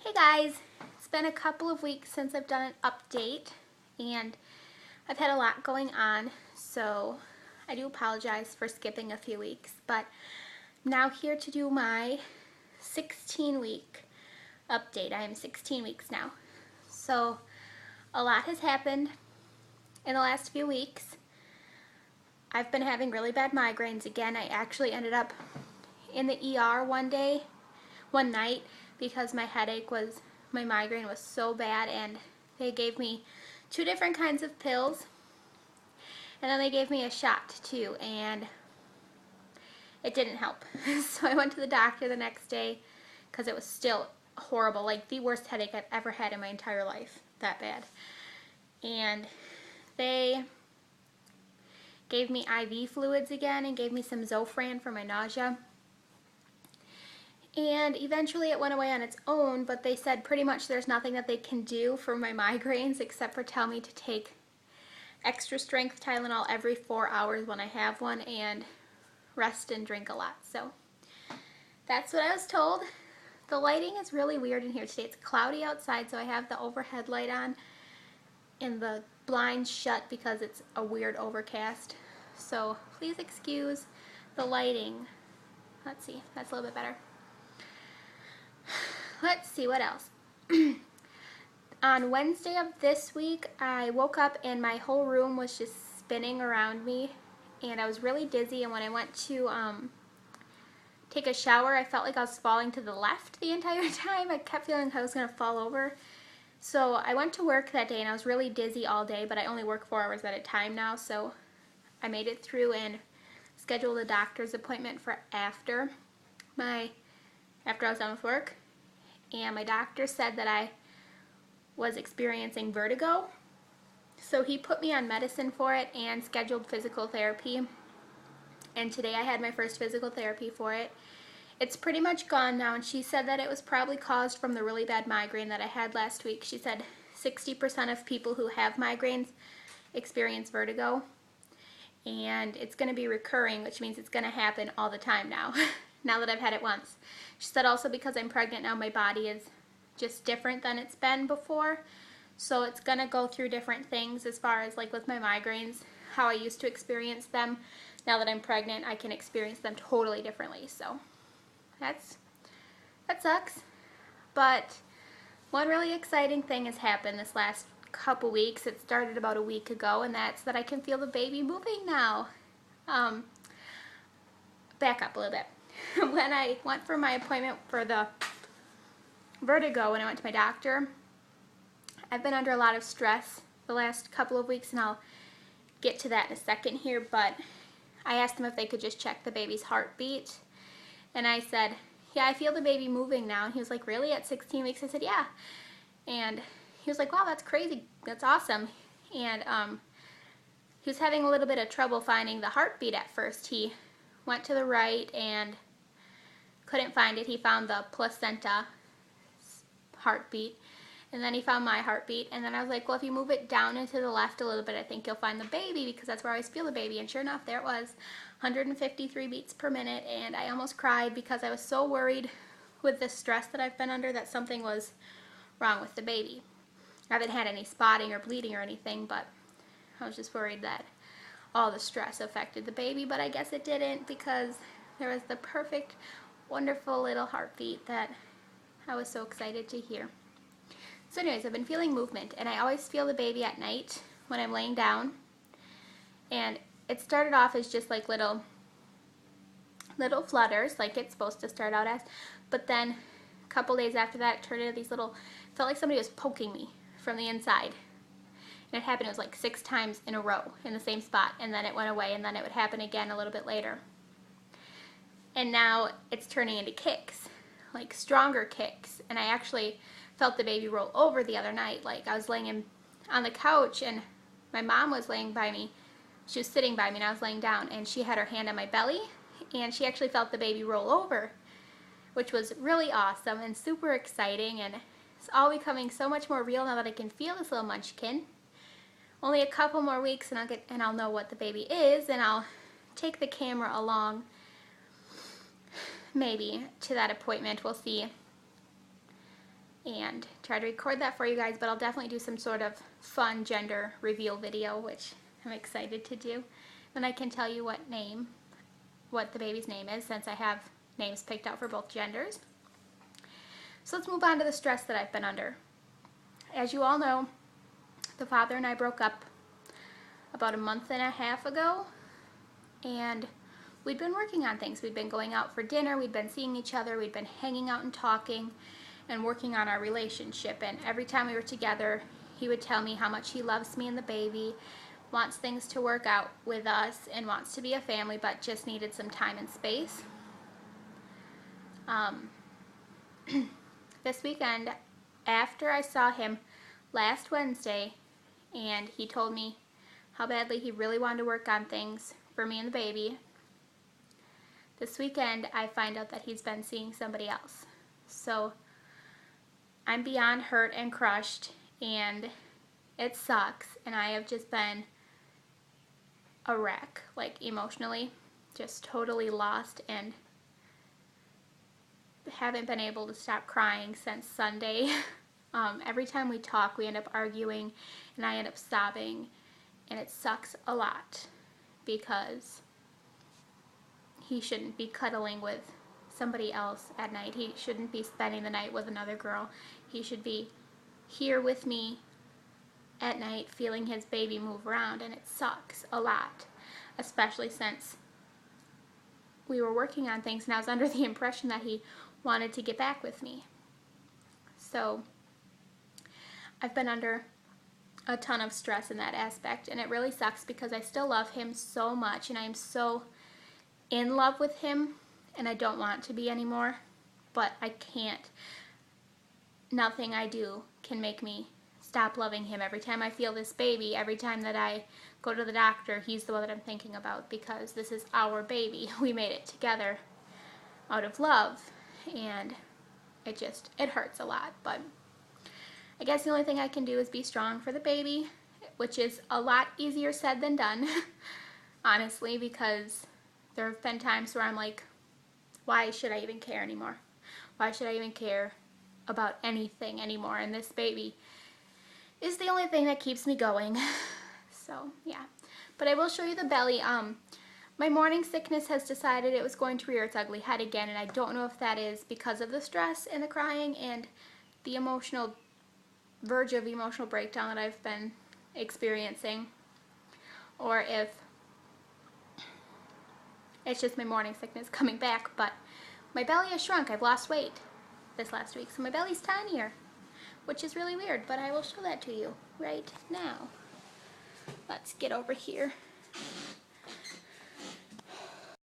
Hey guys, it's been a couple of weeks since I've done an update and I've had a lot going on, so I do apologize for skipping a few weeks, but I'm now here to do my 16-week update. I am 16 weeks now. So a lot has happened in the last few weeks. I've been having really bad migraines again. I actually ended up in the ER one night because my migraine was so bad, and they gave me 2 different kinds of pills, and then they gave me a shot too, and it didn't help. So I went to the doctor the next day because it was still horrible, like the worst headache I've ever had in my entire life, that bad. And they gave me IV fluids again and gave me some Zofran for my nausea. And eventually it went away on its own, but they said pretty much there's nothing that they can do for my migraines except for tell me to take extra strength Tylenol every 4 hours when I have one and rest and drink a lot. So that's what I was told. The lighting is really weird in here today. It's cloudy outside, so I have the overhead light on and the blinds shut because it's a weird overcast. So please excuse the lighting. Let's see, that's a little bit better. Let's see what else. On Wednesday of this week, I woke up and my whole room was just spinning around me, and I was really dizzy, and when I went to take a shower, I felt like I was falling to the left the entire time. I kept feeling like I was going to fall over. So I went to work that day, and I was really dizzy all day, but I only work 4 hours at a time now, so I made it through and scheduled a doctor's appointment for after I was done with work. And my doctor said that I was experiencing vertigo, so he put me on medicine for it and scheduled physical therapy, and today I had my first physical therapy for it. It's pretty much gone now, and she said that it was probably caused from the really bad migraine that I had last week. She said 60% of people who have migraines experience vertigo, and it's going to be recurring, which means it's going to happen all the time now. Now that I've had it once. She said also because I'm pregnant now, my body is just different than it's been before. So it's going to go through different things as far as like with my migraines, how I used to experience them. Now that I'm pregnant, I can experience them totally differently. So that sucks. But one really exciting thing has happened this last couple weeks. It started about a week ago, and that's that I can feel the baby moving now. Back up a little bit. When I went for my appointment for the vertigo, when I went to my doctor, I've been under a lot of stress the last couple of weeks, and I'll get to that in a second here, but I asked them if they could just check the baby's heartbeat, and I said, yeah, I feel the baby moving now, and he was like, really, at 16 weeks? I said, yeah, and he was like, wow, that's crazy, that's awesome, and he was having a little bit of trouble finding the heartbeat at first. He went to the right and couldn't find it. He found the placenta heartbeat, and then he found my heartbeat, and then I was like, well, if you move it down and to the left a little bit, I think you'll find the baby, because that's where I always feel the baby. And sure enough, there it was, 153 beats per minute, and I almost cried because I was so worried with the stress that I've been under that something was wrong with the baby. I haven't had any spotting or bleeding or anything, but I was just worried that all the stress affected the baby, but I guess it didn't, because there was the perfect, wonderful little heartbeat that I was so excited to hear. So anyways, I've been feeling movement, and I always feel the baby at night when I'm laying down, and it started off as just like little flutters, like it's supposed to start out as, but then a couple days after that, it turned into these little, felt like somebody was poking me from the inside. And it happened, it was like 6 times in a row in the same spot, and then it went away, and then it would happen again a little bit later. And now it's turning into kicks, like stronger kicks, and I actually felt the baby roll over the other night. Like I was laying on the couch, and my mom was laying by me. She was sitting by me, and I was laying down, and she had her hand on my belly, and she actually felt the baby roll over, which was really awesome and super exciting, and it's all becoming so much more real now that I can feel this little munchkin. Only a couple more weeks, and I'll know what the baby is, and I'll take the camera along maybe to that appointment. We'll see. and try to record that for you guys, but I'll definitely do some sort of fun gender reveal video, which I'm excited to do. And I can tell you what the baby's name is, since I have names picked out for both genders. So let's move on to the stress that I've been under. As you all know, the father and I broke up about a month and a half ago, and we'd been working on things. We'd been going out for dinner, we'd been seeing each other, we'd been hanging out and talking and working on our relationship. And every time we were together, he would tell me how much he loves me and the baby, wants things to work out with us, and wants to be a family, but just needed some time and space. This weekend, after I saw him last Wednesday, and he told me how badly he really wanted to work on things for me and the baby, this weekend I find out that he's been seeing somebody else. So I'm beyond hurt and crushed, and it sucks, and I have just been a wreck, like emotionally, just totally lost, and haven't been able to stop crying since Sunday. Every time we talk, we end up arguing, and I end up sobbing, and it sucks a lot because he shouldn't be cuddling with somebody else at night. He shouldn't be spending the night with another girl. He should be here with me at night feeling his baby move around, and it sucks a lot, especially since we were working on things and I was under the impression that he wanted to get back with me. So I've been under a ton of stress in that aspect, and it really sucks because I still love him so much, and I am so in love with him, and I don't want to be anymore, but I can't. Nothing I do can make me stop loving him. Every time I feel this baby, every time that I go to the doctor, he's the one that I'm thinking about, because this is our baby. We made it together out of love, and it hurts a lot. But I guess the only thing I can do is be strong for the baby, which is a lot easier said than done, honestly, because there have been times where I'm like, why should I even care anymore? Why should I even care about anything anymore? And this baby is the only thing that keeps me going. So, yeah. But I will show you the belly. My morning sickness has decided it was going to rear its ugly head again, and I don't know if that is because of the stress and the crying and the verge of emotional breakdown that I've been experiencing, or if it's just my morning sickness coming back. But my belly has shrunk. I've lost weight this last week, so my belly's tinier, which is really weird, but I will show that to you right now. Let's get over here